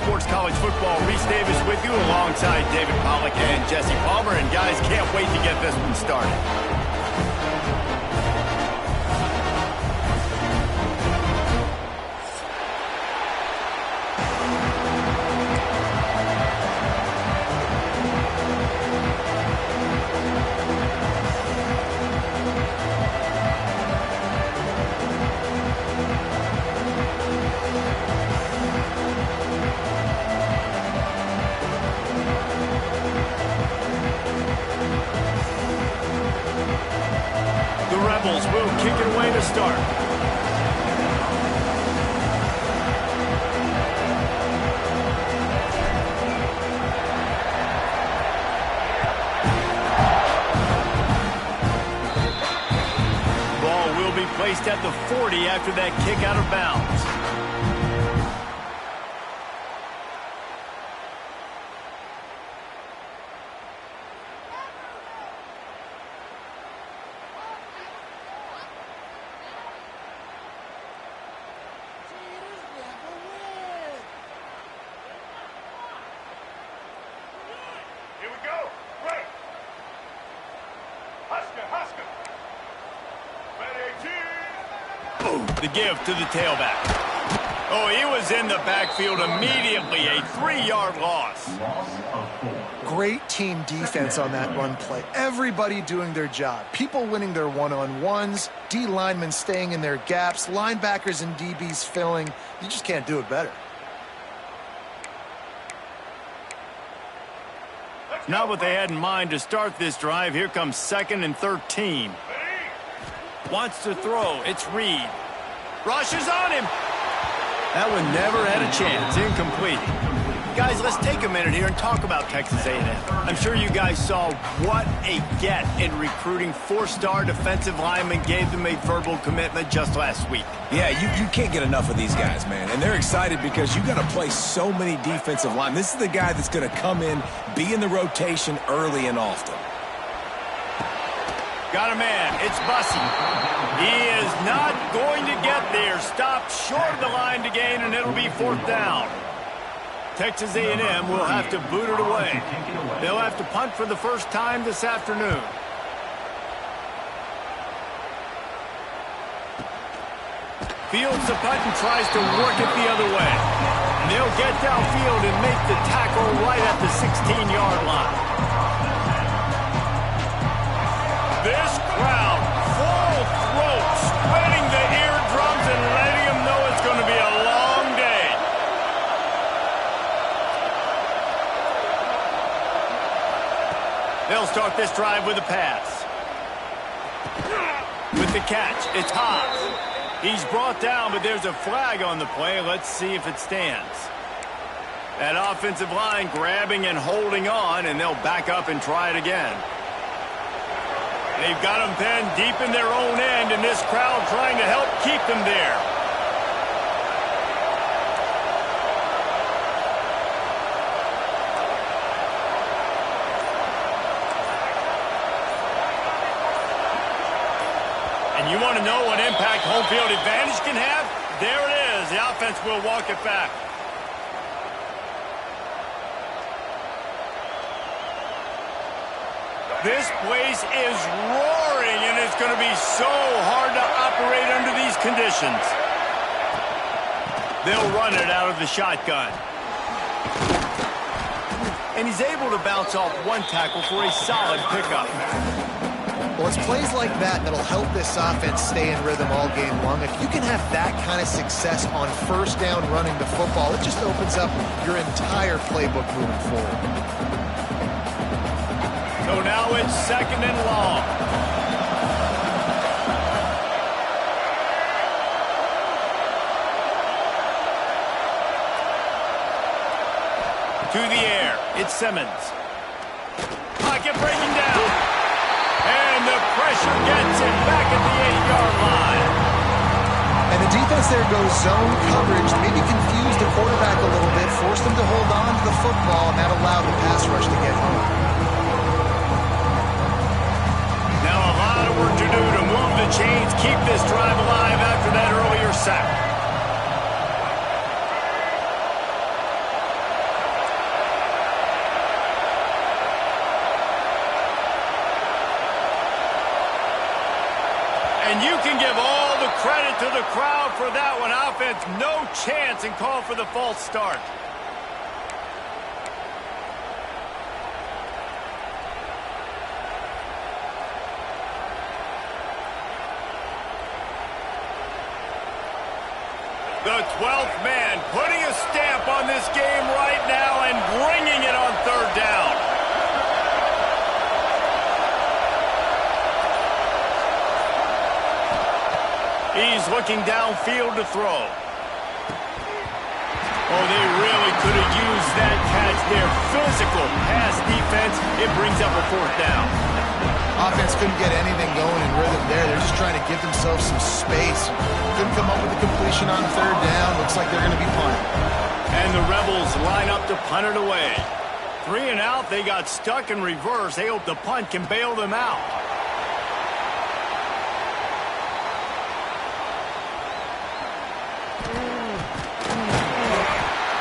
Sports College Football. Reese Davis with you alongside David Pollack and Jesse Palmer. And guys, can't wait to get this one started. Will kick it away to start. Ball will be placed at the 40 after that kick out of bounds. The give to the tailback. Oh, he was in the backfield immediately. A 3-yard loss. Great team defense on that run play. Everybody doing their job. People winning their one-on-ones, D linemen staying in their gaps, linebackers and DBs filling. You just can't do it better. Not what they had in mind to start this drive. Here comes 2nd and 13. Wants to throw. It's Reed. Rushes on him. That one never had a chance. Incomplete. Guys, let's take a minute here and talk about Texas A&M. I'm sure you guys saw what a get in recruiting 4-star defensive linemen. Gave them a verbal commitment just last week. Yeah, you can't get enough of these guys, man. And they're excited because you got to play so many defensive linemen. This is the guy that's going to come in, be in the rotation early and often. Got a man. It's Bussey. He is not going to get there. Stopped short of the line to gain, and it'll be 4th down. Texas A&M will have to boot it away. They'll have to punt for the first time this afternoon. Fields the punt and tries to work it the other way. And they'll get downfield and make the tackle right at the 16-yard line. This crowd, full throat, spreading the eardrums and letting them know it's going to be a long day. They'll start this drive with a pass. With the catch, it's Haas. He's brought down, but there's a flag on the play. Let's see if it stands. That offensive line grabbing and holding on, and they'll back up and try it again. They've got them pinned deep in their own end, and this crowd trying to help keep them there. And you want to know what impact home field advantage can have? There it is. The offense will walk it back. This place is roaring, and it's going to be so hard to operate under these conditions. They'll run it out of the shotgun. And he's able to bounce off one tackle for a solid pickup. Well, it's plays like that that'll help this offense stay in rhythm all game long. If you can have that kind of success on first down running the football, it just opens up your entire playbook moving forward. So now it's 2nd and long. To the air, it's Simmons. Pocket breaking down. And the pressure gets him back at the 8-yard line. And the defense there goes zone coverage, maybe confused the quarterback a little bit, forced him to hold on to the football, and that allowed the pass rush to get home. Work to do to move the chains, keep this drive alive after that earlier sack. can give all the credit to the crowd for that one. Offense, no chance, and call for the false start. The 12th man putting a stamp on this game right now and bringing it on third down. He's looking downfield to throw. Oh, they really could have used that catch there. Physical pass defense. It brings up a fourth down. Offense couldn't get anything going in rhythm there. They're just trying to give themselves some space. Couldn't come up with a completion on third down. Looks like they're going to be punting. And the Rebels line up to punt it away. 3 and out. They got stuck in reverse. They hope the punt can bail them out.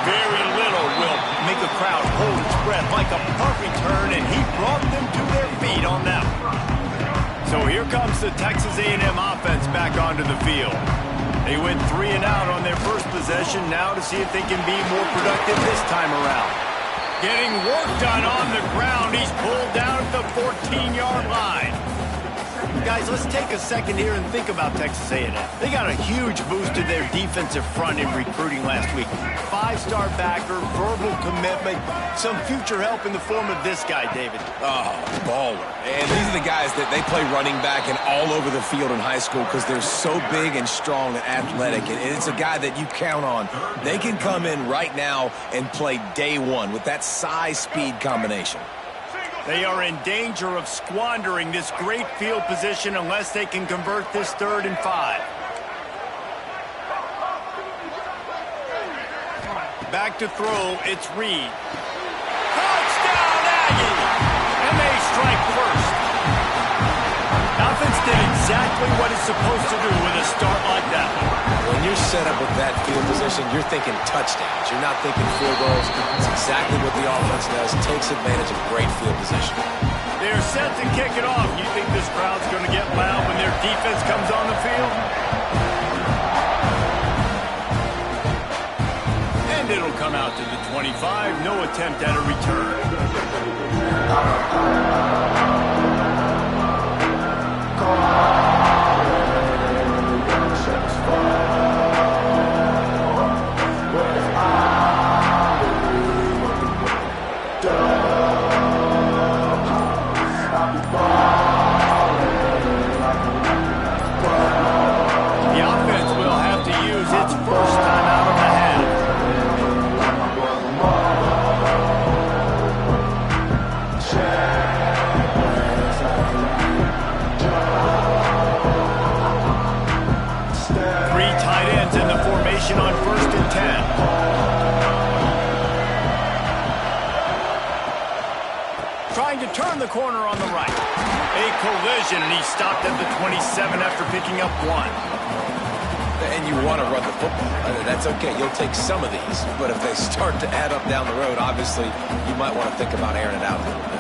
Very little will make a crowd hold its breath like a punt return, and he brought them to their feet on that one. So here comes the Texas A&M offense back onto the field. They went 3 and out on their first possession, now to see if they can be more productive this time around. Getting work done on the ground. He's pulled down at the 14-yard line. Guys, let's take a second here and think about Texas A&M. They got a huge boost to their defensive front in recruiting last week. 5-star backer, verbal commitment, some future help in the form of this guy, David. Oh, baller. And these are the guys that they play running back and all over the field in high school because they're so big and strong and athletic. And it's a guy that you count on. They can come in right now and play day one with that size-speed combination. They are in danger of squandering this great field position unless they can convert this 3rd and 5. Back to throw, it's Reed. Touchdown, Aggie! And they strike first. Offense did exactly what it's supposed to do with a start like that. When you're set up with that field position, you're thinking touchdowns. You're not thinking field goals. It's exactly what the offense does. Takes advantage of great field position. They're set to kick it off. You think this crowd's going to get loud when their defense comes on the field? And it'll come out to the 25. No attempt at a return. The offense will have to use its first time out of the half. Three tight ends in the formation on 1st and 10. Trying to turn the corner on the right. A collision, and he stopped at the 27 after picking up 1. And you want to run the football. That's okay. You'll take some of these. But if they start to add up down the road, obviously, you might want to think about airing it out a little bit.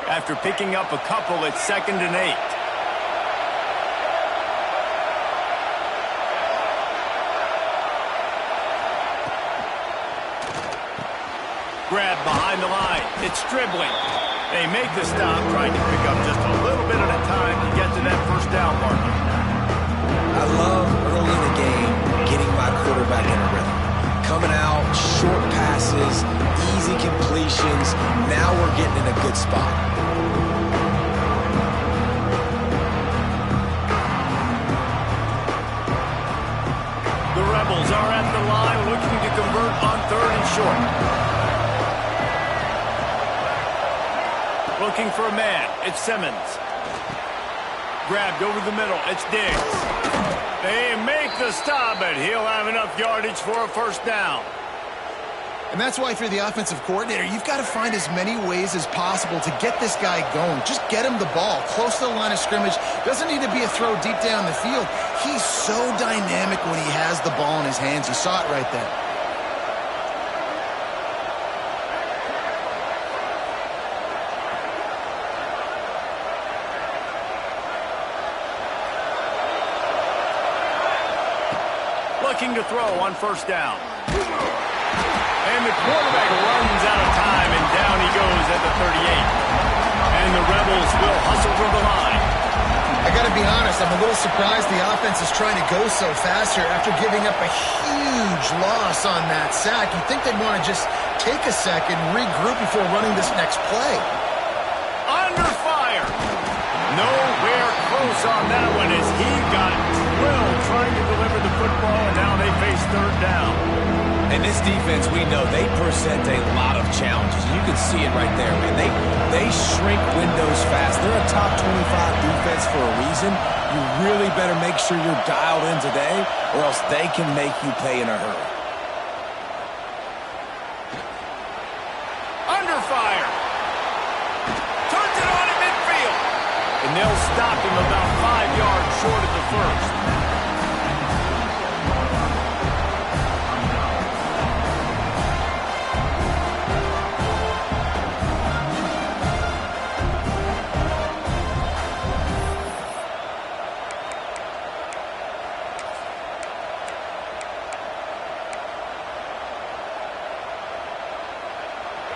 After picking up a couple, it's 2nd and 8. Grab behind the line. It's dribbling. They make the stop, trying to pick up just a little bit at a time to get to that first down marker. I love early in the game getting my quarterback in a rhythm. Coming out, short passes, easy completions. Now we're getting in a good spot. The Rebels are at the line looking to convert on 3rd and short. Looking for a man. It's Simmons. Grabbed over the middle. It's Diggs. They make the stop, but he'll have enough yardage for a first down. And that's why if you're the offensive coordinator, you've got to find as many ways as possible to get this guy going. Just get him the ball close to the line of scrimmage. Doesn't need to be a throw deep down the field. He's so dynamic when he has the ball in his hands. You saw it right there. Looking to throw on first down. And the quarterback runs out of time, and down he goes at the 38. And the Rebels will hustle from the line. I got to be honest, I'm a little surprised the offense is trying to go so fast here after giving up a huge loss on that sack. You'd think they'd want to just take a second, regroup before running this next play. Under fire. Nowhere close on that one as he got drilled trying to deliver the football, and now they face third down. And this defense, we know, they present a lot of challenges. You can see it right there, man. They shrink windows fast. They're a top 25 defense for a reason. You really better make sure you're dialed in today, or else they can make you pay in a hurry. Under fire. Turns it on in midfield. And they'll stop him about 5 yards short of the first.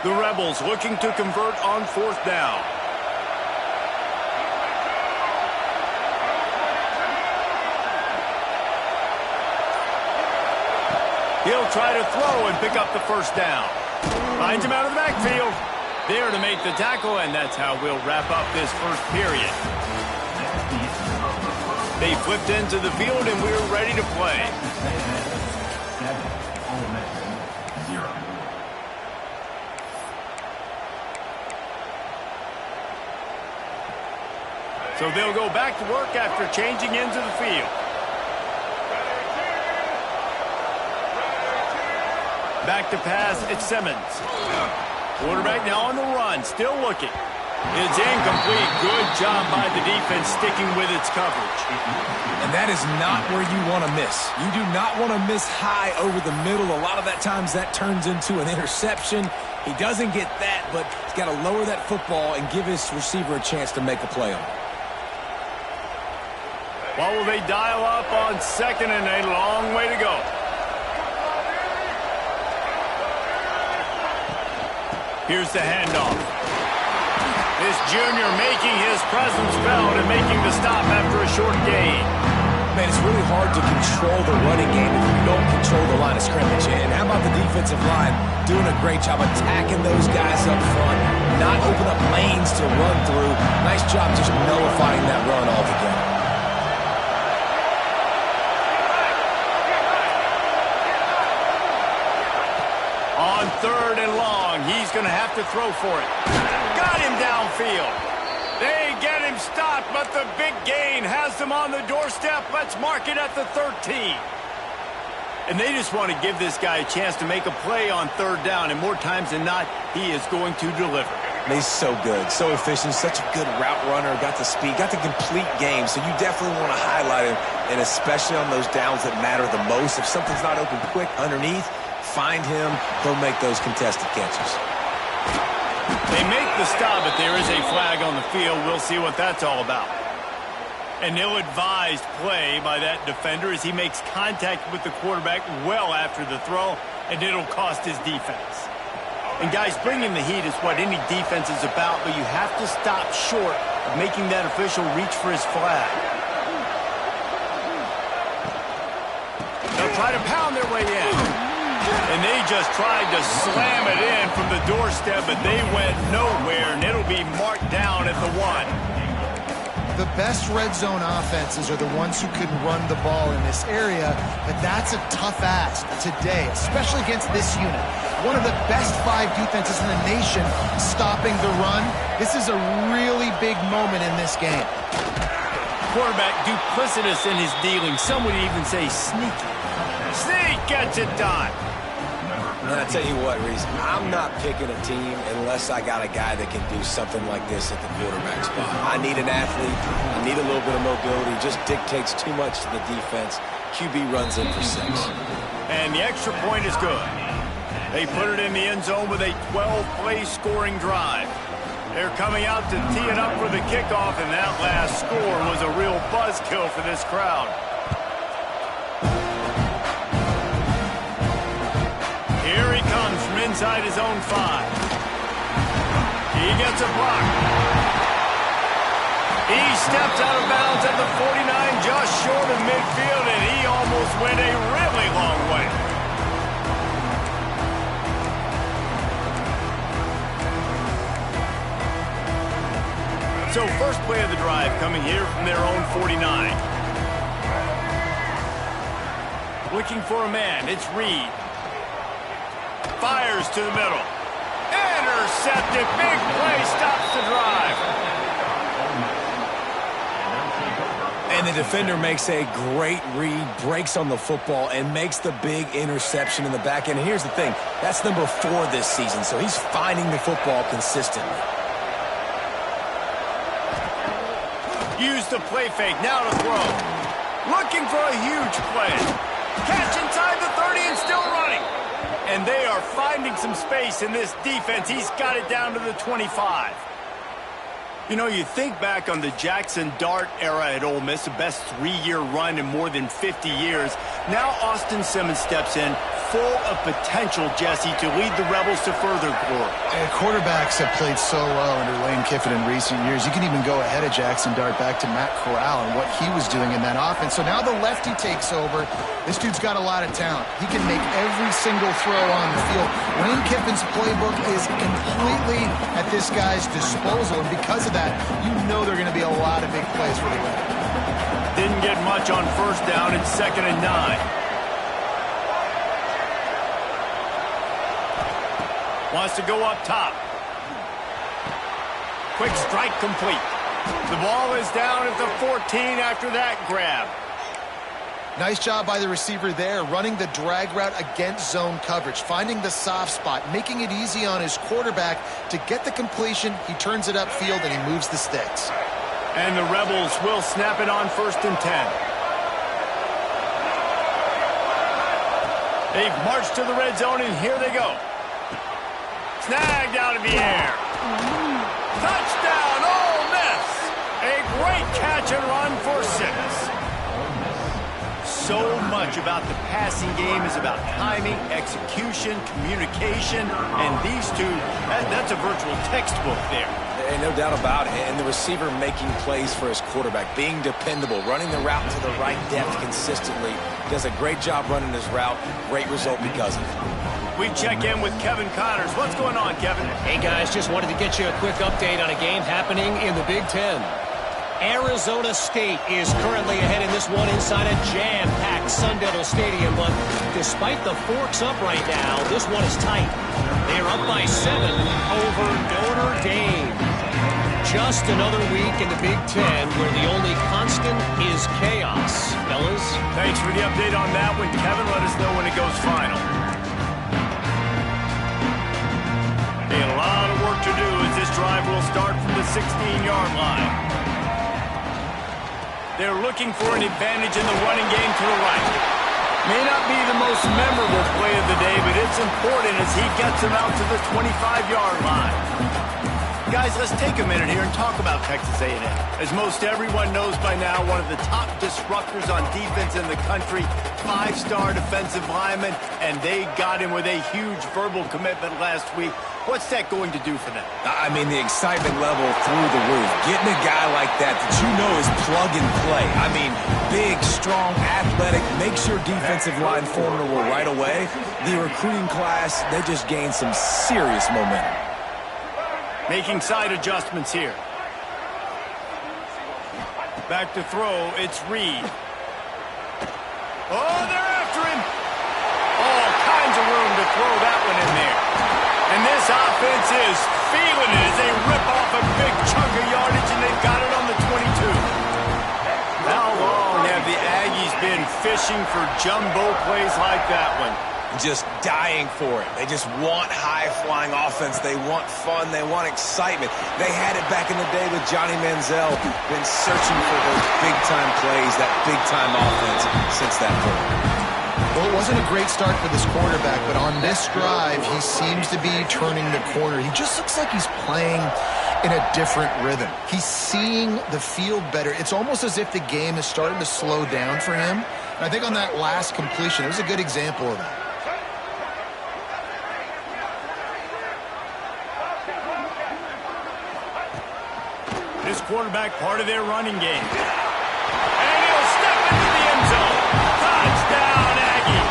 The Rebels looking to convert on fourth down. He'll try to throw and pick up the first down. Finds him out of the backfield. There to make the tackle, and that's how we'll wrap up this first period. They flipped into the field, and we're ready to play. So they'll go back to work after changing into the field. Back to pass, it's Simmons. Quarterback now on the run, still looking. It's incomplete. Good job by the defense sticking with its coverage. And that is not where you want to miss. You do not want to miss high over the middle. A lot of that times that turns into an interception. He doesn't get that, but he's got to lower that football and give his receiver a chance to make a play on it. What will they dial up on second and a long way to go? Here's the handoff. This junior making his presence felt and making the stop after a short gain. Man, it's really hard to control the running game if you don't control the line of scrimmage. And how about the defensive line doing a great job attacking those guys up front, not open up lanes to run through. Nice job just nullifying that run altogether. On third and long, he's going to have to throw for it. Got him downfield. They get him stopped, but the big gain has them on the doorstep. Let's mark it at the 13. And they just want to give this guy a chance to make a play on third down, and more times than not, he is going to deliver. He's so good, so efficient, such a good route runner, got the speed, got the complete game, so you definitely want to highlight him, and especially on those downs that matter the most. If something's not open quick underneath, find him, he'll make those contested catches. They make the stop, but there is a flag on the field. We'll see what that's all about. An ill-advised play by that defender as he makes contact with the quarterback well after the throw, and it'll cost his defense. And guys, bringing the heat is what any defense is about, but you have to stop short of making that official reach for his flag. They'll try to pound their way in. And they just tried to slam it in from the doorstep, but they went nowhere, and it'll be marked down at the 1. The best red zone offenses are the ones who can run the ball in this area, but that's a tough ask today, especially against this unit. One of the best 5 defenses in the nation stopping the run. This is a really big moment in this game. Quarterback duplicitous in his dealing. Some would even say sneaky. Sneak gets it done. And I tell you what, Reese, I'm not picking a team unless I got a guy that can do something like this at the quarterback spot. I need an athlete. I need a little bit of mobility. Just dictates too much to the defense. QB runs in for 6. And the extra point is good. They put it in the end zone with a 12-play scoring drive. They're coming out to tee it up for the kickoff, and that last score was a real buzzkill for this crowd. Here he comes from inside his own 5. He gets a block. He steps out of bounds at the 49, just short of midfield, and he almost went a really long way. So first play of the drive coming here from their own 49. Looking for a man, it's Reed. Fires to the middle. Intercepted. Big play stops the drive. And the defender makes a great read, breaks on the football, and makes the big interception in the back end. And here's the thing, that's number 4 this season, so he's finding the football consistently. Use the play fake, now to throw. Looking for a huge play. Catch inside the 30 and still running. And they are finding some space in this defense. He's got it down to the 25. You know, you think back on the Jackson Dart era at Ole Miss, the best 3-year run in more than 50 years. Now Austin Simmons steps in, full of potential, Jesse, to lead the Rebels to further glory. Quarterbacks have played so well under Lane Kiffin in recent years. You can even go ahead of Jackson Dart back to Matt Corral and what he was doing in that offense. So now the lefty takes over. This dude's got a lot of talent. He can make every single throw on the field. Lane Kiffin's playbook is completely at this guy's disposal, and because of that, you know there are going to be a lot of big plays for the Rebels. Didn't get much on first down. It's 2nd and 9. Wants to go up top. Quick strike complete. The ball is down at the 14 after that grab. Nice job by the receiver there, running the drag route against zone coverage, finding the soft spot, making it easy on his quarterback to get the completion. He turns it upfield, and he moves the sticks. And the Rebels will snap it on 1st and 10. They've marched to the red zone, and here they go. Snagged out of the air. Touchdown, Ole Miss. A great catch and run for 6. So much about the passing game is about timing, execution, communication, and these two, that's a virtual textbook there. And no doubt about it. And the receiver making plays for his quarterback, being dependable, running the route to the right depth consistently. Does a great job running his route. Great result because of it. We check in with Kevin Connors. What's going on, Kevin? Hey, guys, just wanted to get you a quick update on a game happening in the Big Ten. Arizona State is currently ahead in this one inside a jam-packed Sun Devil Stadium, but despite the forks up right now, this one is tight. They're up by 7 over Notre Dame. Just another week in the Big Ten where the only constant is chaos. Fellas? Thanks for the update on that one, Kevin. Let us know when it goes final. A lot of work to do as this drive will start from the 16-yard line. They're looking for an advantage in the running game to the right. May not be the most memorable play of the day, but it's important as he gets them out to the 25-yard line. Guys, let's take a minute here and talk about Texas A&M. As most everyone knows by now, one of the top disruptors on defense in the country, 5-star defensive lineman, and they got him with a huge verbal commitment last week. What's that going to do for them? I mean, the excitement level through the roof. Getting a guy like that you know is plug and play. I mean, big, strong, athletic, makes your defensive line formidable right away. The recruiting class, they just gained some serious momentum. Making side adjustments here. Back to throw, it's Reed. Oh, they're after him. All kinds of room to throw that one in there. And this offense is feeling it as they rip off a big chunk of yardage, and they've got it on the 22. How long have the Aggies been fishing for jumbo plays like that one? just dying for it. They just want high-flying offense. They want fun. They want excitement. They had it back in the day with Johnny Manziel. Been searching for those big-time plays, that big-time offense since that point. Well, it wasn't a great start for this quarterback, but on this drive, he seems to be turning the corner. He just looks like he's playing in a different rhythm. He's seeing the field better. It's almost as if the game is starting to slow down for him. And I think on that last completion, it was a good example of that. This quarterback part of their running game. And he'll step into the end zone. Touchdown, Aggie.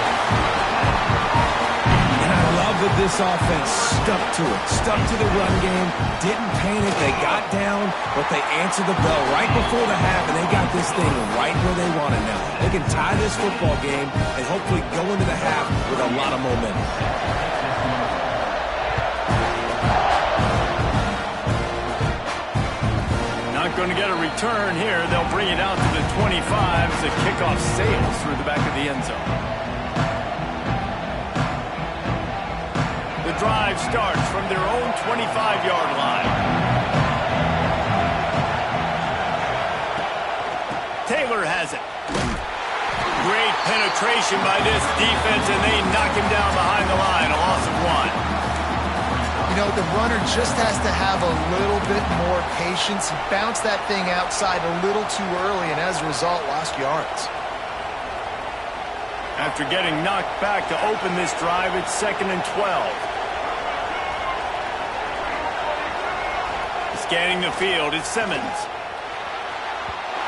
And I love that this offense stuck to it. Stuck to the run game. Didn't panic. They got down, but they answered the bell right before the half, and they got this thing right where they want it now. They can tie this football game and hopefully go into the half with a lot of momentum. Not going to get a return here. They'll bring it out to the 25 as the kickoff sails through the back of the end zone. The drive starts from their own 25-yard line. Taylor has it. Great penetration by this defense, and they knock him down behind the line. A loss of 1. You know, the runner just has to have a little bit more patience. He bounced that thing outside a little too early, and as a result, lost yards. After getting knocked back to open this drive, it's 2nd and 12. Scanning the field, it's Simmons.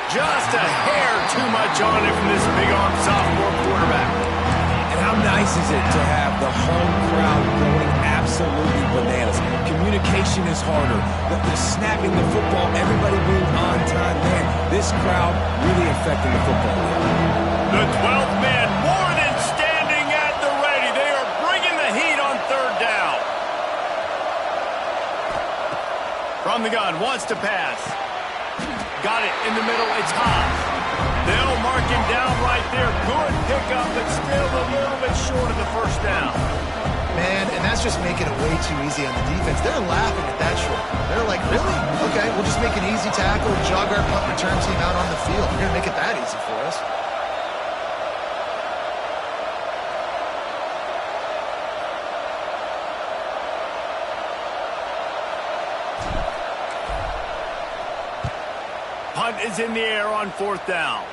Just a hair too much on it from this big-arm sophomore quarterback. And how nice is it to have the home crowd going absolutely bananas? Communication is harder. The snapping the football, everybody being on time. Man, this crowd really affecting the football game. The 12th man more than standing at the ready. They are bringing the heat on 3rd down. From the gun, wants to pass. Got it in the middle, it's Haas. They'll mark him down right there. Good pickup, but still a little bit short of the 1st down. Man, and that's just making it way too easy on the defense. They're laughing at that short. They're like, really? Okay, we'll just make an easy tackle and jog our punt return team out on the field. You're going to make it that easy for us. Punt is in the air on 4th down.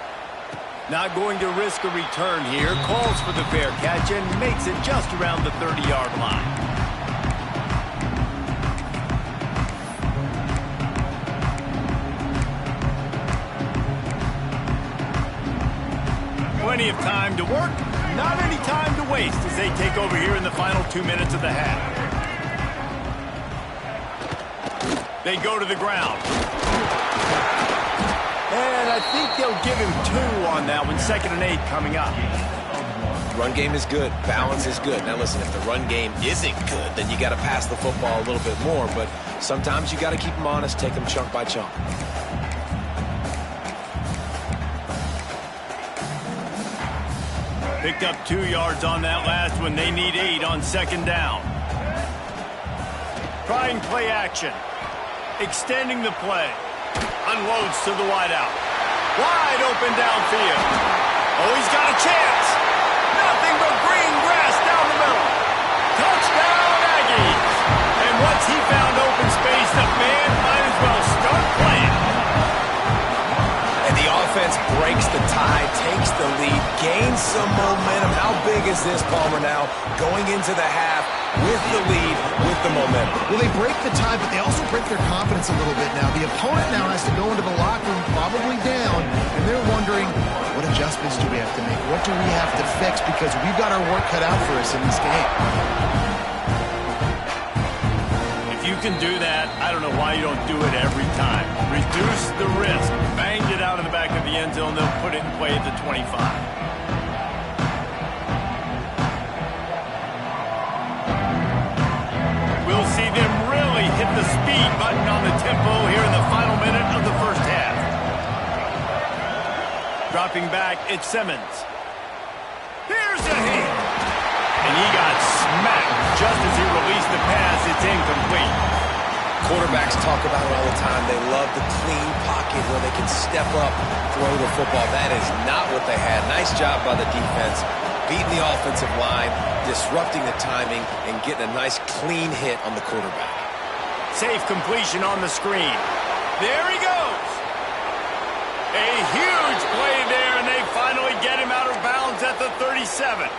Not going to risk a return here. Calls for the fair catch and makes it just around the 30-yard line. Plenty of time to work. Not any time to waste as they take over here in the final 2 minutes of the half. They go to the ground. And I think they'll give him 2 on that one. 2nd and 8 coming up. Run game is good. Balance is good. Now listen, if the run game isn't good, then you got to pass the football a little bit more. But sometimes you got to keep them honest, take them chunk by chunk. Picked up 2 yards on that last one. They need 8 on 2nd down. Trying play action. Extending the play. Unloads to the wideout. Wide open downfield. Oh, he's got a chance. Nothing but green grass down the middle. Touchdown, Aggies. And once he found open space, the man might as well start playing. And the offense breaks the tie, takes the lead, gains some momentum. How big is this, Palmer, now? Going into the half with the lead, with the momentum. Well, they break the tie, but they also break their confidence a little bit now. The opponent now has to go into the locker room probably down, and they're wondering, what adjustments do we have to make? What do we have to fix? Because we've got our work cut out for us in this game. If you can do that, I don't know why you don't do it every time. Reduce the risk. Banged it out of the back of the end zone. They'll put it in play at the 25. We'll see them really hit the speed button on the tempo here in the final minute of the 1st half. Dropping back, it's Simmons. Here's a hit. And he got smacked just as he released the pass. It's incomplete. Quarterbacks talk about it all the time. They love the clean pocket where they can step up, throw the football. That is not what they had. Nice job by the defense, beating the offensive line, disrupting the timing, and getting a nice clean hit on the quarterback. Safe completion on the screen. There he goes. A huge play there, and they finally get him out of bounds at the 37.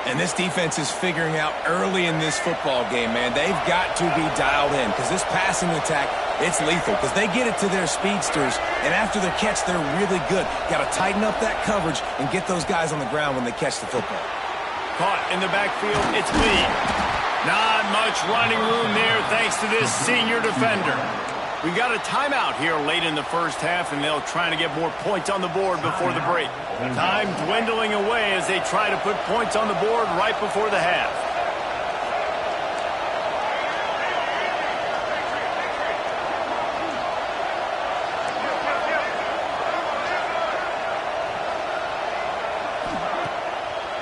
And this defense is figuring out early in this football game, man. They've got to be dialed in because this passing attack, it's lethal because they get it to their speedsters, and after the catch, they're really good. Got to tighten up that coverage and get those guys on the ground when they catch the football. Caught in the backfield, it's Lee. Not much running room there thanks to this senior defender. We've got a timeout here late in the first half, and they'll try to get more points on the board before the break. Time dwindling away as they try to put points on the board right before the half.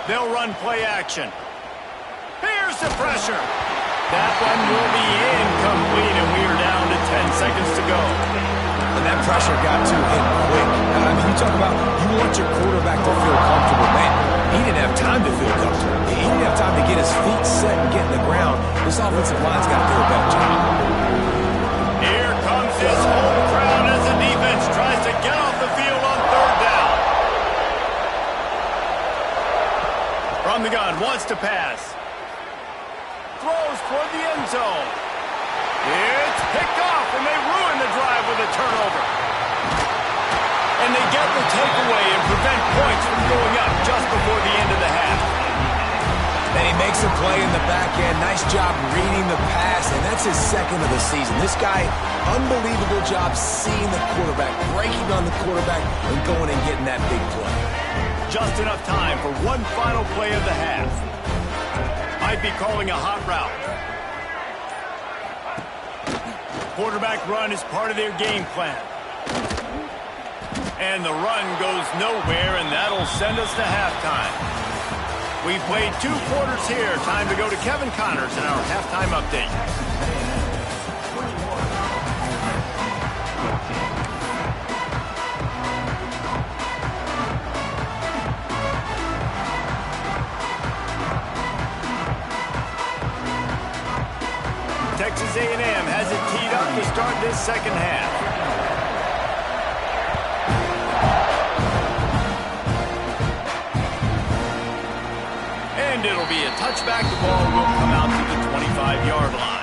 They'll run play action. Here's the pressure. That one will be incomplete, and we are down to 10 seconds to go. And that pressure got to him quick. I mean, you talk about you want your quarterback to feel comfortable. Man, he didn't have time to feel comfortable. He didn't have time to get his feet set and get in the ground. This offensive line's got to do a better job. Here comes this home crowd as the defense tries to get off the field on third down. From the gun, wants to pass. Throws toward the end zone. It's picked off, and they ruin the drive with a turnover. And they get the takeaway and prevent points from going up just before the end of the half. And he makes a play in the back end. Nice job reading the pass, and that's his second of the season. This guy, unbelievable job seeing the quarterback, breaking on the quarterback, and going and getting that big play. Just enough time for one final play of the half. Might be calling a hot route. Quarterback run is part of their game plan. And the run goes nowhere, and that'll send us to halftime. We've played 2 quarters here. Time to go to Kevin Connors in our halftime update. Texas A&M has it teed up to start this second half. And it'll be a touchback. The ball will come out to the 25-yard line.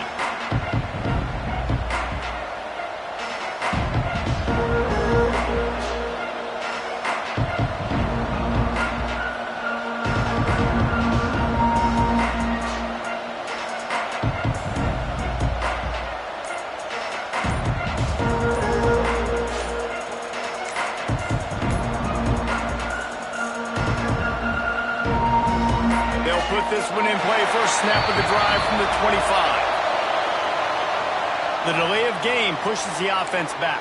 Put this one in play, first snap of the drive from the 25. The delay of game pushes the offense back.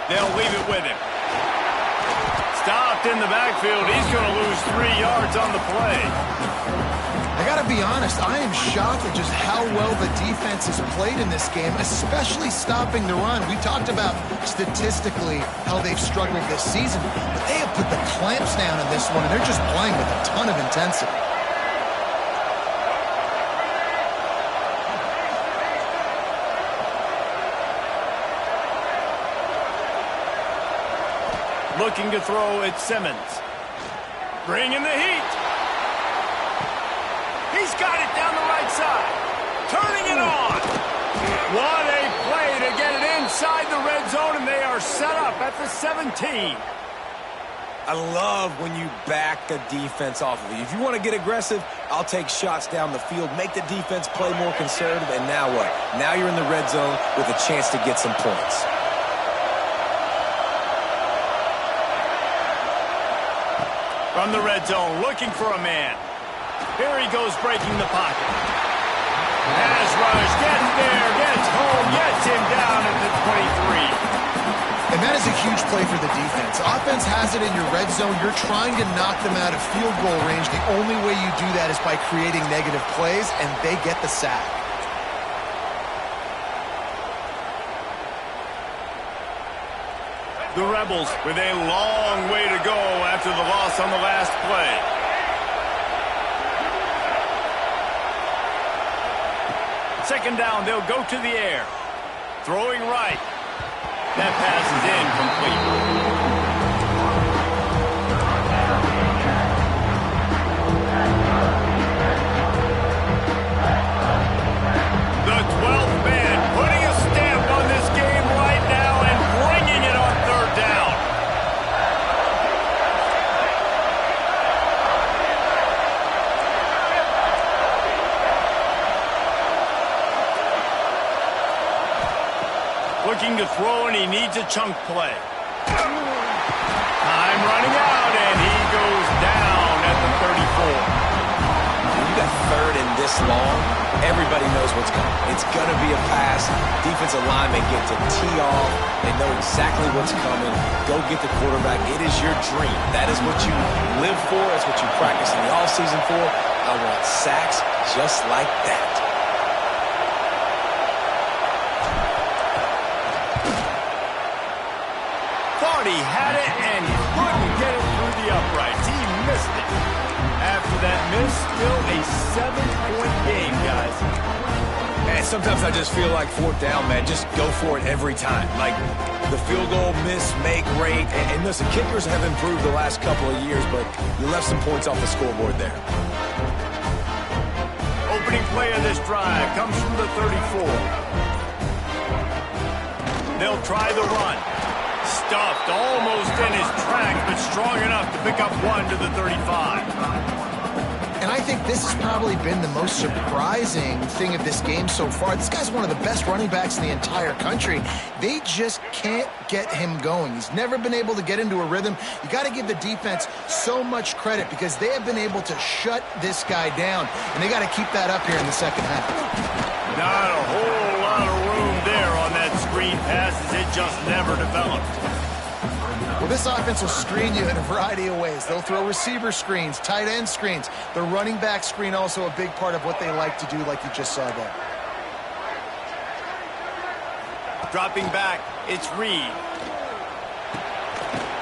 They'll leave it with him. Stopped in the backfield. He's going to lose 3 yards on the play. I got to be honest, I am shocked at just how well the defense has played in this game, especially stopping the run. We talked about statistically how they've struggled this season, but they have put the clamps down in this one, and they're just playing with a ton of intensity. Looking to throw at Simmons. Bringing the heat. He's got it down the right side. Turning it on. What a play to get it inside the red zone, and they are set up at the 17. I love when you back the defense off of you. If you want to get aggressive, I'll take shots down the field, make the defense play more conservative, and now what? Now you're in the red zone with a chance to get some points. From the red zone, looking for a man. Here he goes breaking the pocket. Pass rush, gets there, gets home, gets him down at the 23. And that is a huge play for the defense. Offense has it in your red zone. You're trying to knock them out of field goal range. The only way you do that is by creating negative plays, and they get the sack. The Rebels with a long way to go after the loss on the last play. Second down, they'll go to the air. Throwing right. That pass is incomplete. The 12th man putting a stamp on this game right now and bringing it on third down. Looking to throw, and he needs a chunk play. Time running out, and he goes down at the 34. When you got third and this long, everybody knows what's coming. It's going to be a pass. Defensive linemen get to tee off. They know exactly what's coming. Go get the quarterback. It is your dream. That is what you live for. It's what you practice in the offseason for. I want sacks just like that. He had it and couldn't get it through the uprights. He missed it. After that miss, still a 7-point game, guys. Man, sometimes I just feel like fourth down, man. Just go for it every time. Like the field goal miss, make rate. And listen, kickers have improved the last couple of years, but you left some points off the scoreboard there. Opening play of this drive comes from the 34. They'll try the run. Stuffed almost in his tracks, but strong enough to pick up one to the 35. And I think this has probably been the most surprising thing of this game so far. This guy's one of the best running backs in the entire country. They just can't get him going. He's never been able to get into a rhythm. You got to give the defense so much credit because they have been able to shut this guy down, and they got to keep that up here in the second half. Not a whole lot of room there on that screen pass as it just never developed. Well, this offense will screen you in a variety of ways. They'll throw receiver screens, tight end screens. The running back screen also a big part of what they like to do, like you just saw there. Dropping back, it's Reed.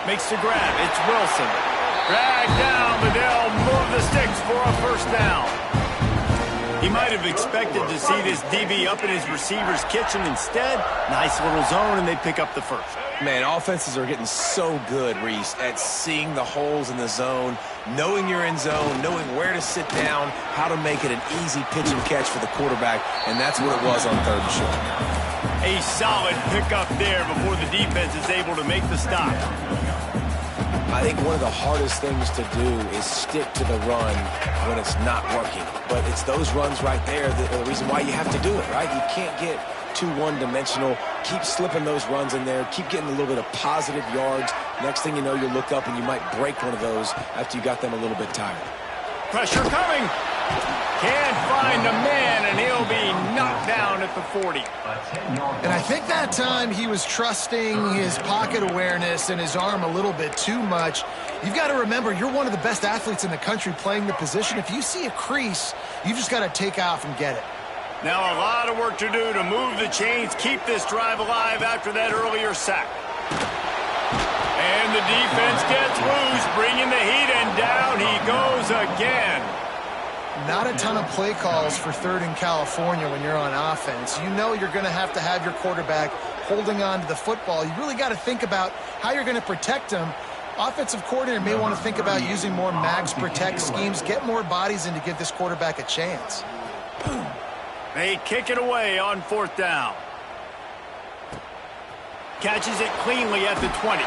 Makes the grab, it's Wilson. Dragged down, but they'll move the sticks for a first down. He might have expected to see this DB up in his receiver's kitchen. Instead, nice little zone, and they pick up the first. Man, offenses are getting so good, Reese, at seeing the holes in the zone, knowing you're in zone, knowing where to sit down, how to make it an easy pitch and catch for the quarterback, and that's what it was on third and short. A solid pickup there before the defense is able to make the stop. I think one of the hardest things to do is stick to the run when it's not working. But it's those runs right there that are the reason why you have to do it, right? You can't get too one-dimensional. Keep slipping those runs in there. Keep getting a little bit of positive yards. Next thing you know, you look up and you might break one of those after you got them a little bit tired. Pressure coming. Can't find a man, and he'll be knocked down at the 40. And I think that time he was trusting his pocket awareness and his arm a little bit too much. You've got to remember, you're one of the best athletes in the country playing the position. If you see a crease, you just got to take off and get it. Now a lot of work to do to move the chains, keep this drive alive after that earlier sack. And the defense gets loose, bringing the heat, and down he goes again. Not a ton of play calls for third in California when you're on offense. You know you're going to have your quarterback holding on to the football. You really got to think about how you're going to protect him. Offensive coordinator may want to think about using more max protect schemes, get more bodies in to give this quarterback a chance. They kick it away on fourth down. Catches it cleanly at the 20.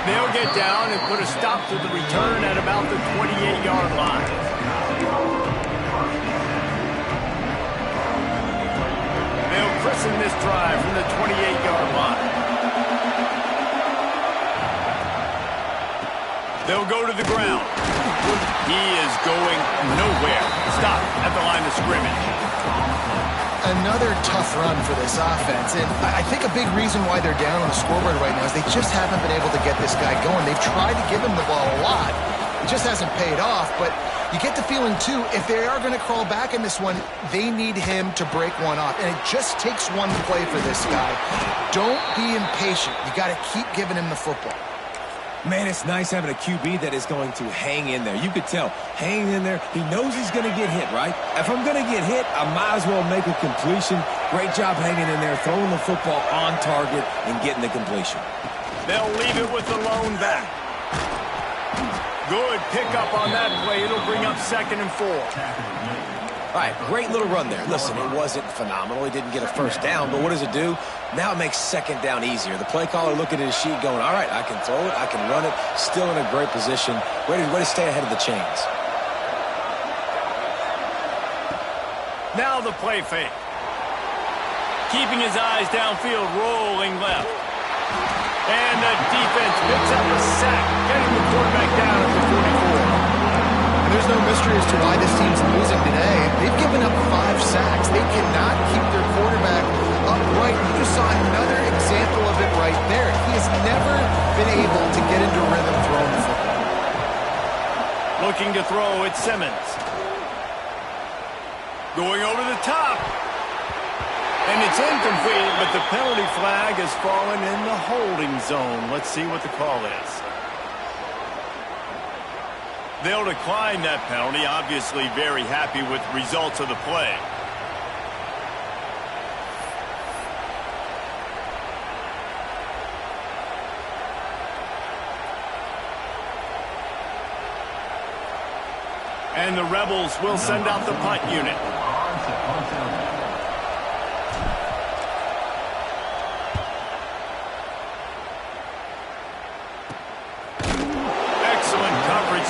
They'll get down and put a stop to the return at about the 28-yard line. They'll christen this drive from the 28-yard line. They'll go to the ground. He is going nowhere. Stop at the line of scrimmage. Another tough run for this offense, and I think a big reason why they're down on the scoreboard right now is they just haven't been able to get this guy going. They've tried to give him the ball a lot. It just hasn't paid off, but you get the feeling, too, if they are going to crawl back in this one, they need him to break one off, and it just takes one play for this guy. Don't be impatient. You got to keep giving him the football. Man, it's nice having a QB that is going to hang in there. You could tell, hanging in there, he knows he's going to get hit, right? If I'm going to get hit, I might as well make a completion. Great job hanging in there, throwing the football on target and getting the completion. They'll leave it with the lone back. Good pickup on that play. It'll bring up 2nd and 4. All right, great little run there. Listen, it wasn't phenomenal. He didn't get a first down, but what does it do? Now it makes 2nd down easier. The play caller looking at his sheet going, all right, I can throw it, I can run it, still in a great position, ready to stay ahead of the chains. Now the play fake. Keeping his eyes downfield, rolling left. And the defense picks up a sack, getting the quarterback down at the 44. And there's no mystery as to why this team's losing today. They've given up 5 sacks. They cannot keep their quarterback upright. You just saw another example of it right there. He has never been able to get into rhythm throwing the football. Looking to throw, it's Simmons. Going over the top. And it's incomplete, but the penalty flag has fallen in the holding zone. Let's see what the call is. They'll decline that penalty, obviously very happy with the results of the play. And the Rebels will send out the punt unit.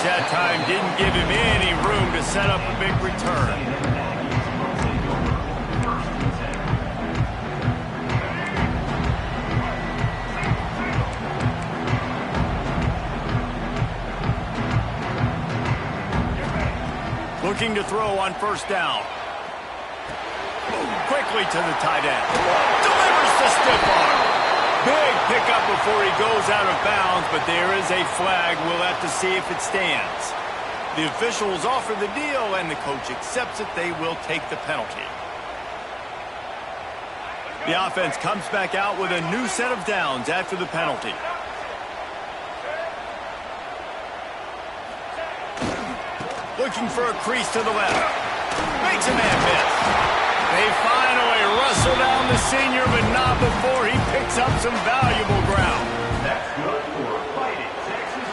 That time didn't give him any room to set up a big return. Looking to throw on 1st down. Quickly to the tight end. Delivers the stiff arm. Big pickup before he goes out of bounds, but there is a flag. We'll have to see if it stands. The officials offer the deal, and the coach accepts it. They will take the penalty. The offense comes back out with a new set of downs after the penalty. Looking for a crease to the left. Makes a man miss. They finally wrestle down the senior, but not before he picks up some valuable ground. That's good for fighting Texas.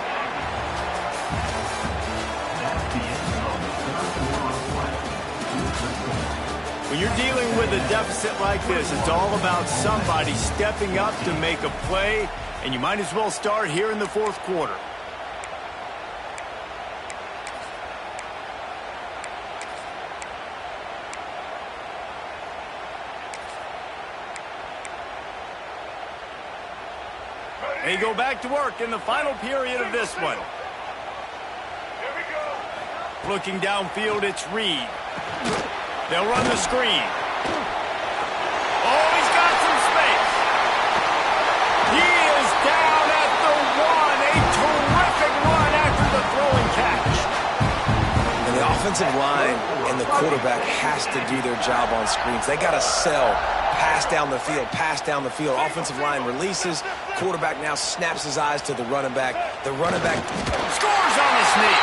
That's the end of the 3rd quarter. When you're dealing with a deficit like this, it's all about somebody stepping up to make a play, and you might as well start here in the 4th quarter. They go back to work in the final period of this one. Looking downfield, it's Reed. They'll run the screen. Oh, he's got some space. He is down at the 1. A terrific run after the throwing catch. And the offensive line and the quarterback has to do their job on screens. They got to sell. Pass down the field, pass down the field. Offensive line releases. Quarterback now snaps his eyes to the running back. The running back scores on the sneak.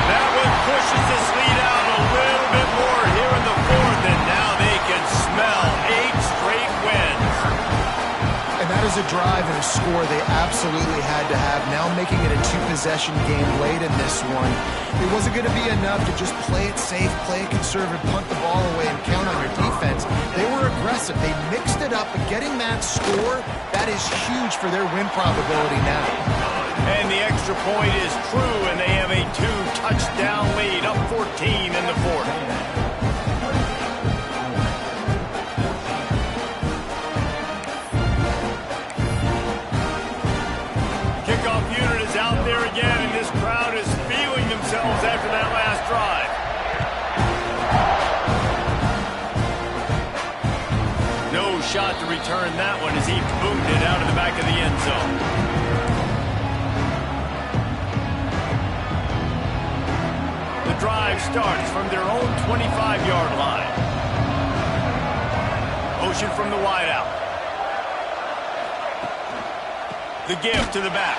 That one pushes this lead out a little bit more here in the 4th, and now they can smell 8 straight wins. And that is a drive and a score they absolutely had to have. Now making it a 2-possession game late in this one. It wasn't going to be enough to just play it safe, play it conservative, punt the ball away, and count on your defense. They were aggressive. They mixed it up, but getting that score, that is huge for their win probability now. And the extra point is true, and they have a 2-touchdown lead, up 14 in the 4th. Kickoff unit is out there again, and this crowd is feeling themselves shot to return that one as he boomed it out of the back of the end zone. The drive starts from their own 25-yard line. Motion from the wideout. The give to the back.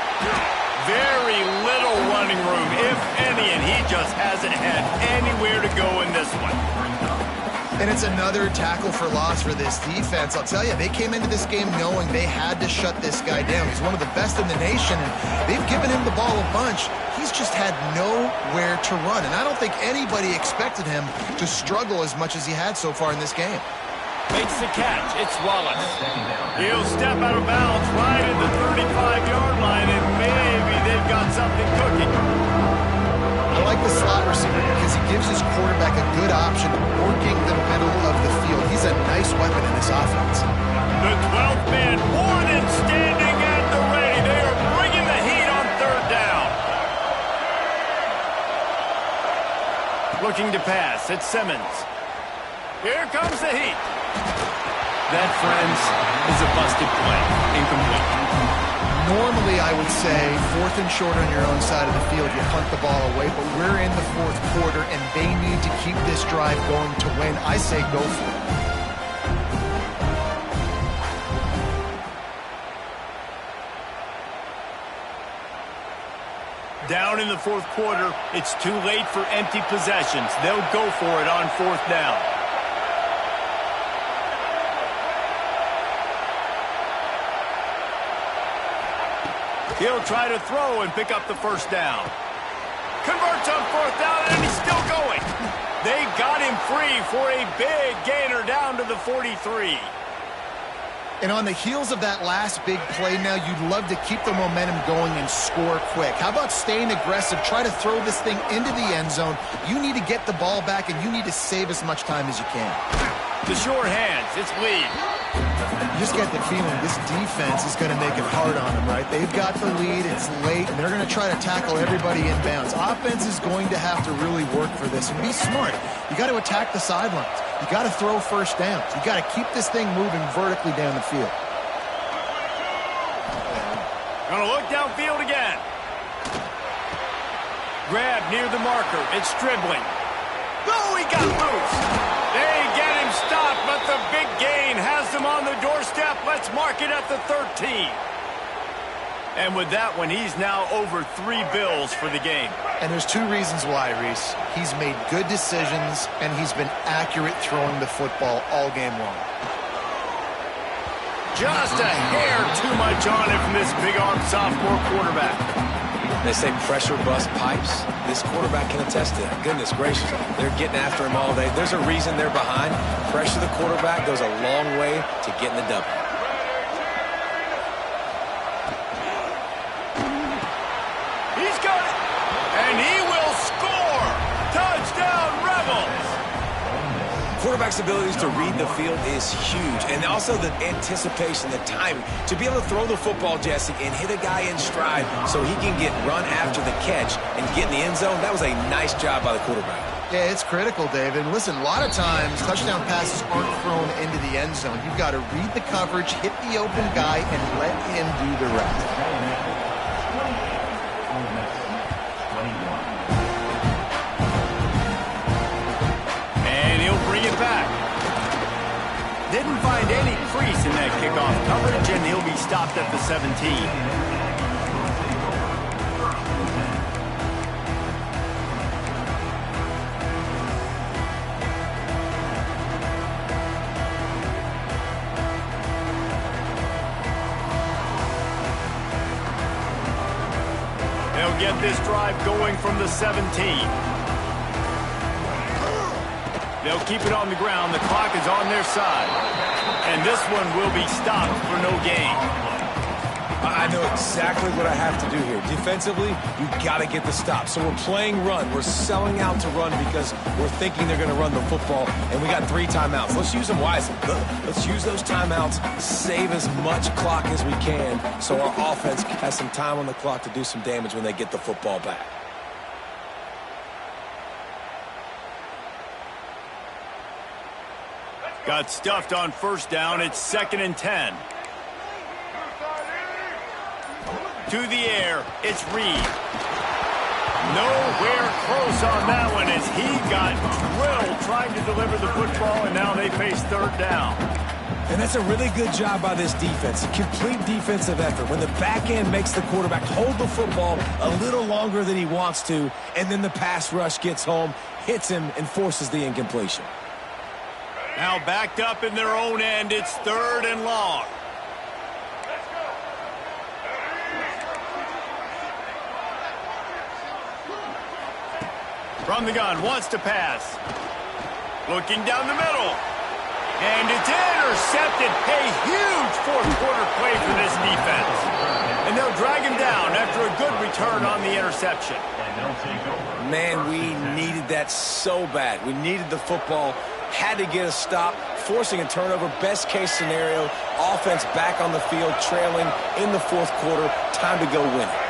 Very little running room, if any, and he just hasn't had anywhere to go in this one. And it's another tackle for loss for this defense. I'll tell you, they came into this game knowing they had to shut this guy down. He's one of the best in the nation, and they've given him the ball a bunch. He's just had nowhere to run, and I don't think anybody expected him to struggle as much as he had so far in this game. Makes the catch. It's Wallace. He'll step out of bounds right at the 35-yard line, and maybe they've got something cooking. I like the slot receiver because he gives his quarterback a good option working the middle of the field. He's a nice weapon in this offense. The 12th man more than standing at the ready. They are bringing the heat on third down. Looking to pass. It's Simmons. Here comes the heat. That, friends, is a busted play. Incomplete. Normally, I would say, 4th and short on your own side of the field, you punt the ball away, but we're in the 4th quarter, and they need to keep this drive going to win. I say go for it. Down in the 4th quarter, it's too late for empty possessions. They'll go for it on 4th down. He'll try to throw and pick up the first down. Converts on 4th down, and he's still going. They got him free for a big gainer down to the 43. And on the heels of that last big play now, you'd love to keep the momentum going and score quick. How about staying aggressive? Try to throw this thing into the end zone. You need to get the ball back, and you need to save as much time as you can. The short hands, it's Lee. You just get the feeling this defense is going to make it hard on them, right? They've got the lead, it's late, and they're going to try to tackle everybody inbounds. Offense is going to have to really work for this and be smart. You got to attack the sidelines. You got to throw first downs. You got to keep this thing moving vertically down the field. Gonna look downfield again. Grab near the marker. It's dribbling. Oh, he got loose. They get him stopped, but the big gain has them on the doorstep. Let's mark it at the 13. And with that one, he's now over 3 bills for the game. And there's 2 reasons why, Reese. He's made good decisions, and he's been accurate throwing the football all game long. Just a hair too much on it from this big-armed sophomore quarterback. They say pressure bust pipes. This quarterback can attest to that. Goodness gracious. They're getting after him all day. There's a reason they're behind. Pressure the quarterback goes a long way to getting the W. He's got it. And he will score. Touchdown, Rebels. Quarterback's abilities to read the field is huge, and also the anticipation, the timing. To be able to throw the football, Jesse, and hit a guy in stride so he can get run after the catch and get in the end zone, that was a nice job by the quarterback. Yeah, it's critical, Dave. And listen, a lot of times touchdown passes aren't thrown into the end zone. You've got to read the coverage, hit the open guy, and let him do the rest. Back. Didn't find any crease in that kickoff coverage, and he'll be stopped at the 17. They'll get this drive going from the 17. They'll keep it on the ground. The clock is on their side. And this one will be stopped for no gain. I know exactly what I have to do here. Defensively, you've got to get the stop. So we're playing run. We're selling out to run because we're thinking they're going to run the football, and we got 3 timeouts. Let's use them wisely. Let's use those timeouts, save as much clock as we can so our offense has some time on the clock to do some damage when they get the football back. Got stuffed on first down. It's 2nd and 10. To the air. It's Reed. Nowhere close on that one as he got drilled trying to deliver the football, and now they face 3rd down. And that's a really good job by this defense. A complete defensive effort. When the back end makes the quarterback hold the football a little longer than he wants to, and then the pass rush gets home, hits him, and forces the incompletion. Now backed up in their own end. It's 3rd and long. From the gun, wants to pass. Looking down the middle. And it's intercepted. A huge 4th-quarter play for this defense. And they'll drag him down after a good return on the interception. Man, we needed that so bad. We needed the football. Had to get a stop. Forcing a turnover. Best case scenario. Offense back on the field. Trailing in the 4th quarter. Time to go win it.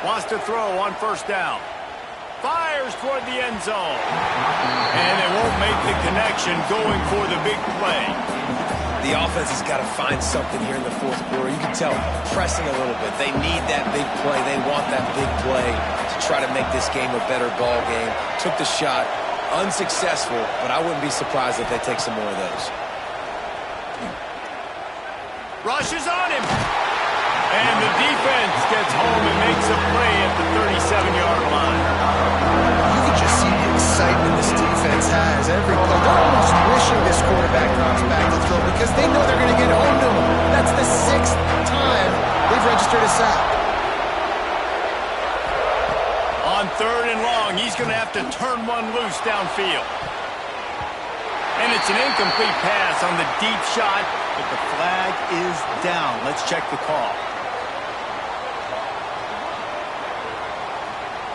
Wants to throw on first down. Fires toward the end zone. And they won't make the connection going for the big play. The offense has got to find something here in the 4th quarter. You can tell pressing a little bit. They need that big play. They want that big play to try to make this game a better ball game. Took the shot. Unsuccessful, but I wouldn't be surprised if they take some more of those. Rushes on him. And the defense gets home and makes a play at the 37-yard line. You can just see the excitement this defense has. Every play, they're almost wishing this quarterback drops back to throw because they know they're going to get home to him. That's the 6th time they've registered a sack. On 3rd and long, he's going to have to turn one loose downfield. And it's an incomplete pass on the deep shot, but the flag is down. Let's check the call.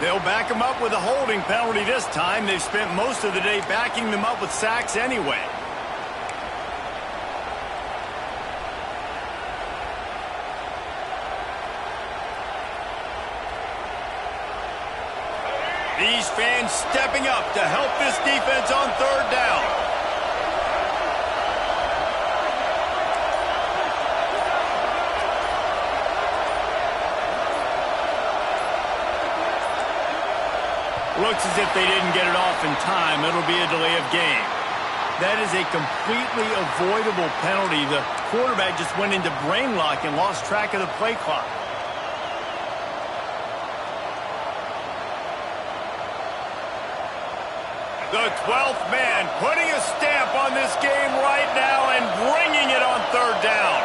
They'll back him up with a holding penalty this time. They've spent most of the day backing them up with sacks anyway. These fans stepping up to help this defense on 3rd down. Looks as if they didn't get it off in time. It'll be a delay of game. That is a completely avoidable penalty. The quarterback just went into brain lock and lost track of the play clock. The 12th man putting a stamp on this game right now and bringing it on 3rd down.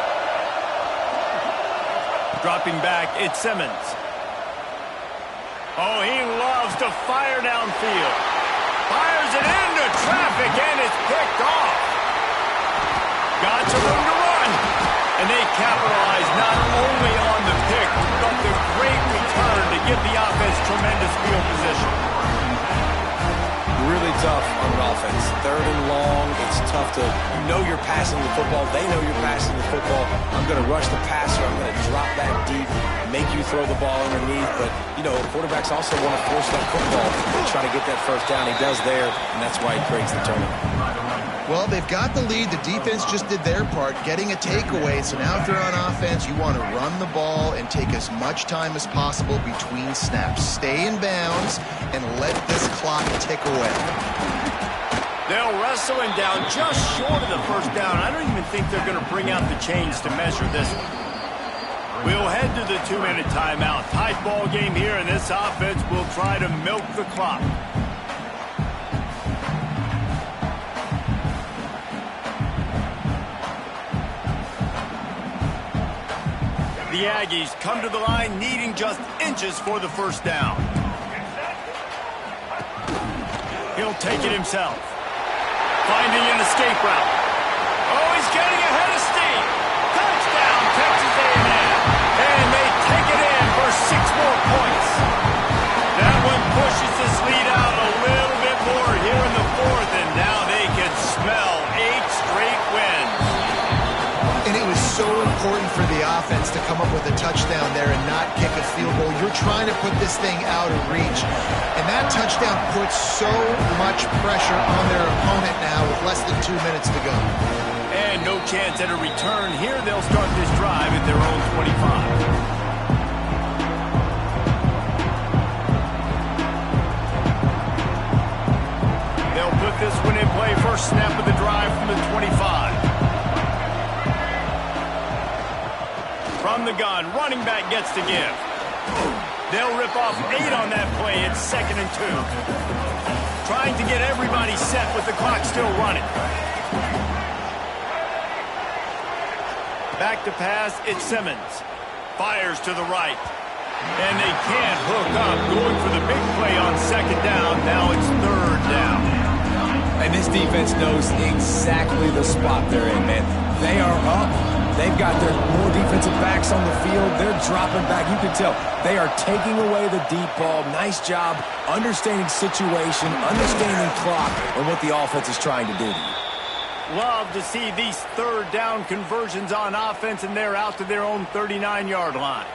Dropping back, it's Simmons. Oh, he loves to fire downfield. Fires it into traffic, and it's picked off. Got some room to run. And they capitalize not only on the pick, but the great return to give the offense tremendous field position. Really tough on offense. 3rd and long, it's tough to, you know you're passing the football. They know you're passing the football. I'm going to rush the passer. I'm going to drop back deep, make you throw the ball underneath. But, you know, quarterbacks also want to force that football and try to get that first down. He does there, and that's why he creates the turnover. Well, they've got the lead. The defense just did their part, getting a takeaway. So now if they're on offense, you want to run the ball and take as much time as possible between snaps. Stay in bounds and let this clock tick away. They'll wrestle him down just short of the first down. I don't even think they're going to bring out the chains to measure this one. We'll head to the 2-minute timeout. Tight ball game here, and this offense will try to milk the clock. The Aggies come to the line needing just inches for the first down. He'll take it himself. Finding an escape route. Oh, he's getting ahead of steam. Touchdown, Texas A&M. And they take it in for 6 more points. That one pushes this lead out a little bit more here in the 4th, and now they can smell 8 straight wins. And it was so important for the offense to come up with a touchdown there and not kick a field goal. You're trying to put this thing out of reach. And that touchdown puts so much pressure on their opponent now with less than 2 minutes to go. And no chance at a return here. They'll start this drive at their own 25. Put this one in play. First snap of the drive from the 25. From the gun, running back gets to give. They'll rip off 8 on that play. It's 2nd and 2. Trying to get everybody set with the clock still running. Back to pass, it's Simmons. Fires to the right. And they can't hook up. Going for the big play on 2nd down. Now it's 3rd down. And this defense knows exactly the spot they're in, man. They are up. They've got their more defensive backs on the field. They're dropping back. You can tell they are taking away the deep ball. Nice job understanding situation, understanding clock, and what the offense is trying to do to you. Love to see these 3rd down conversions on offense, and they're out to their own 39-yard line.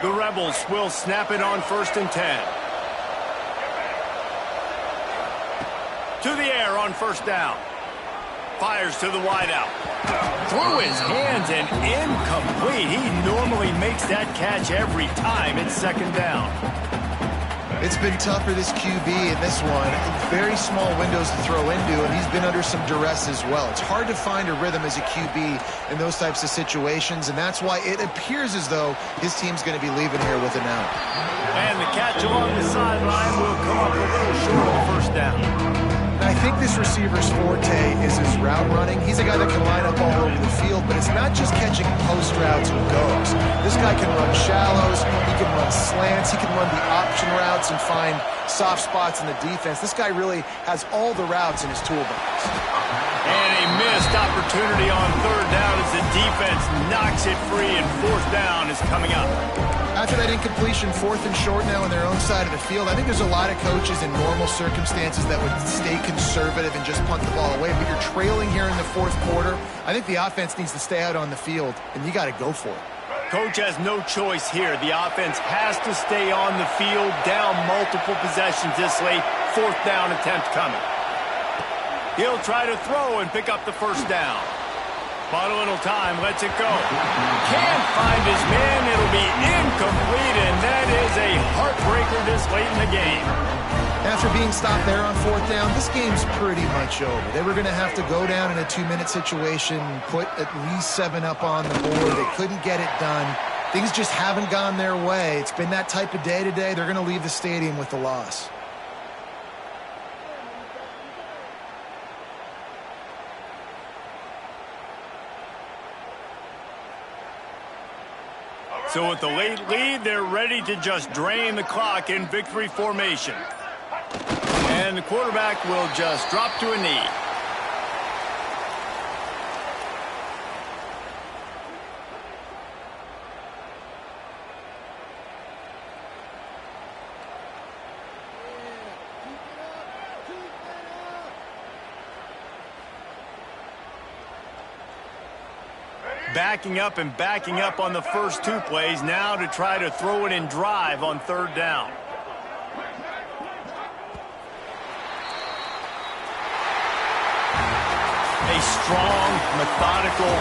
The Rebels will snap it on 1st and 10. To the air on 1st down. Fires to the wideout. Through his hands and incomplete. He normally makes that catch every time. It's 2nd down. It's been tough for this QB in this one. Very small windows to throw into, and he's been under some duress as well. It's hard to find a rhythm as a QB in those types of situations, and that's why it appears as though his team's going to be leaving here with an out. And the catch along the sideline will come up a little short on 1st down. I think this receiver's forte is his route running. He's a guy that can line up all over the field, but it's not just catching post routes with goes. This guy can run shallows, he can run slants, he can run the option routes and find soft spots in the defense. This guy really has all the routes in his toolbox. And a missed opportunity on 3rd down as the defense knocks it free, and 4th down is coming up. After that incompletion, 4th and short now on their own side of the field, I think there's a lot of coaches in normal circumstances that would stay conservative and just punt the ball away. But you're trailing here in the 4th quarter. I think the offense needs to stay out on the field, and you got to go for it. Coach has no choice here. The offense has to stay on the field, down multiple possessions this late. 4th down attempt coming. He'll try to throw and pick up the 1st down. But a little time, lets it go. Can't find his man. It'll be incomplete, and that is a heartbreaker this late in the game. After being stopped there on 4th down, this game's pretty much over. They were going to have to go down in a 2-minute situation, put at least 7 up on the board. They couldn't get it done. Things just haven't gone their way. It's been that type of day today. They're going to leave the stadium with the loss. So with the late lead, they're ready to just drain the clock in victory formation. And the quarterback will just drop to a knee. Backing up and backing up on the first 2 plays now to try to throw it in drive on 3rd down. A strong, methodical,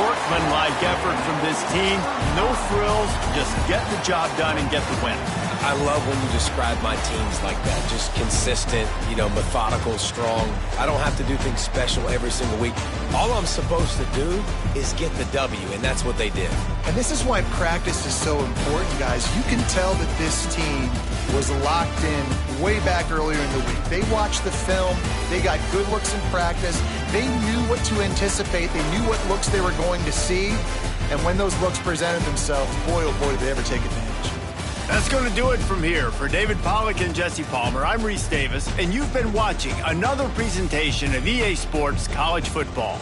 workmanlike effort from this team. No frills, just get the job done and get the win. I love when you describe my teams like that. Just consistent, methodical, strong. I don't have to do things special every single week. All I'm supposed to do is get the W, and that's what they did. And this is why practice is so important, guys. You can tell that this team was locked in way back earlier in the week. They watched the film. They got good looks in practice. They knew what to anticipate. They knew what looks they were going to see. And when those looks presented themselves, boy, oh boy, did they ever take advantage. That's going to do it from here. For David Pollack and Jesse Palmer, I'm Reese Davis, and you've been watching another presentation of EA Sports College Football.